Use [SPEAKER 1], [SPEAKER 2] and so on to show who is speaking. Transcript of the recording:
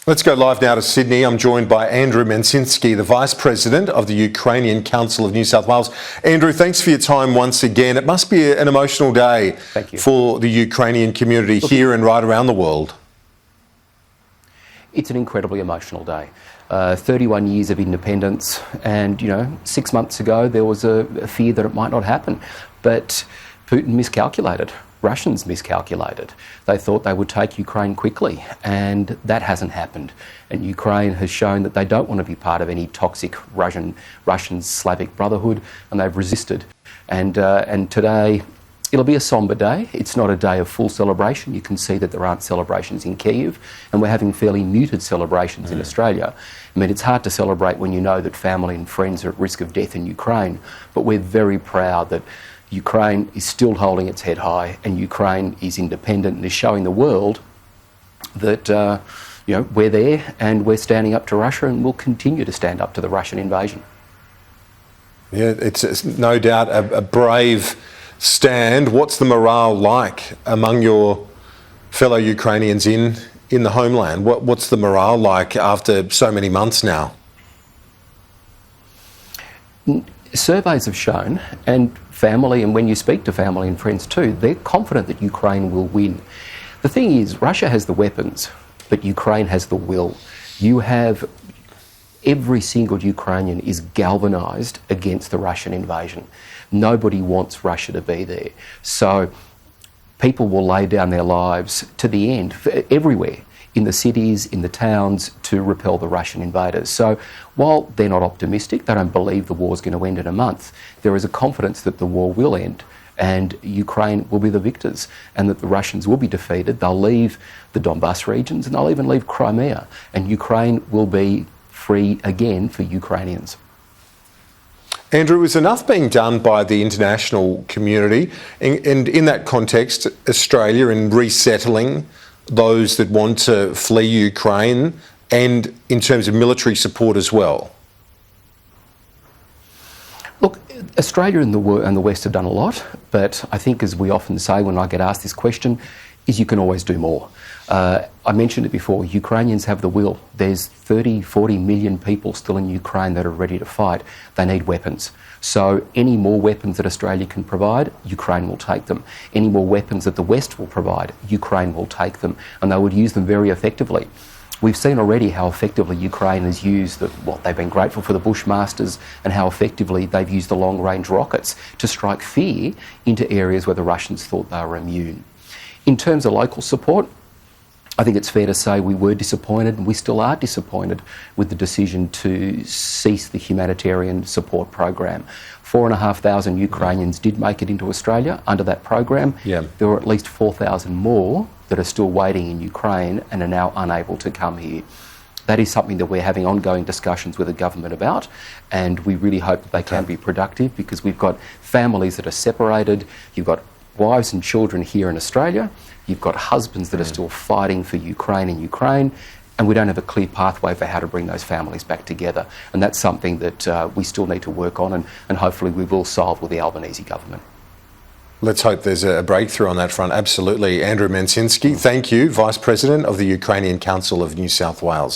[SPEAKER 1] Let's go live now to Sydney. I'm joined by Andrew Mensinski, the Vice President of the Ukrainian Council of New South Wales. Andrew, thanks for your time once again. It must be an emotional day for the Ukrainian community here and right around the world.
[SPEAKER 2] It's an incredibly emotional day. 31 years of independence, and 6 months ago there was a fear that it might not happen, but Putin miscalculated. Russians miscalculated. They thought they would take Ukraine quickly, and that hasn't happened. And Ukraine has shown that they don't want to be part of any toxic Russian Slavic brotherhood, and they've resisted. And today, it'll be a sombre day. It's not a day of full celebration. You can see that there aren't celebrations in Kyiv, and we're having fairly muted celebrations in Australia. I mean, it's hard to celebrate when you know that family and friends are at risk of death in Ukraine, but we're very proud that Ukraine is still holding its head high, and Ukraine is independent and is showing the world that we're there and we're standing up to Russia, and we'll continue to stand up to the Russian invasion.
[SPEAKER 1] Yeah, it's no doubt a brave stand. What's the morale like among your fellow Ukrainians in the homeland? What's the morale like after so many months now?
[SPEAKER 2] Surveys have shown, and family, and when you speak to family and friends too, they're confident that Ukraine will win. The thing is, Russia has the weapons, but Ukraine has the will. You have every single Ukrainian is galvanised against the Russian invasion. Nobody wants Russia to be there. So people will lay down their lives to the end, everywhere, in the cities, in the towns, to repel the Russian invaders. So while they're not optimistic, they don't believe the war's going to end in a month, there is a confidence that the war will end and Ukraine will be the victors, and that the Russians will be defeated. They'll leave the Donbass regions, and they'll even leave Crimea, and Ukraine will be free again for Ukrainians.
[SPEAKER 1] Andrew, is enough being done by the international community, and in that context, Australia, in resettling those that want to flee Ukraine, and in terms of military support as well?
[SPEAKER 2] Look, Australia and the West have done a lot, but I think, as we often say when I get asked this question, is you can always do more. I mentioned it before, Ukrainians have the will. There's 40 million people still in Ukraine that are ready to fight. They need weapons. So any more weapons that Australia can provide, Ukraine will take them. Any more weapons that the West will provide, Ukraine will take them, and they would use them very effectively. We've seen already how effectively Ukraine has used they've been grateful for the Bushmasters, and how effectively they've used the long-range rockets to strike fear into areas where the Russians thought they were immune. In terms of local support, I think it's fair to say we were disappointed, and we still are disappointed with the decision to cease the humanitarian support program. 4,500 Ukrainians did make it into Australia under that program.
[SPEAKER 1] Yeah.
[SPEAKER 2] There were at least 4,000 more that are still waiting in Ukraine and are now unable to come here. That is something that we're having ongoing discussions with the government about, and we really hope that they can be productive, because we've got families that are separated, you've got wives and children here in Australia, you've got husbands that are still fighting for Ukraine in Ukraine, and we don't have a clear pathway for how to bring those families back together. And that's something that we still need to work on, and hopefully we will solve with the Albanese government.
[SPEAKER 1] Let's hope there's a breakthrough on that front. Absolutely. Andrew Mensinski, thank you, Vice President of the Ukrainian Council of New South Wales.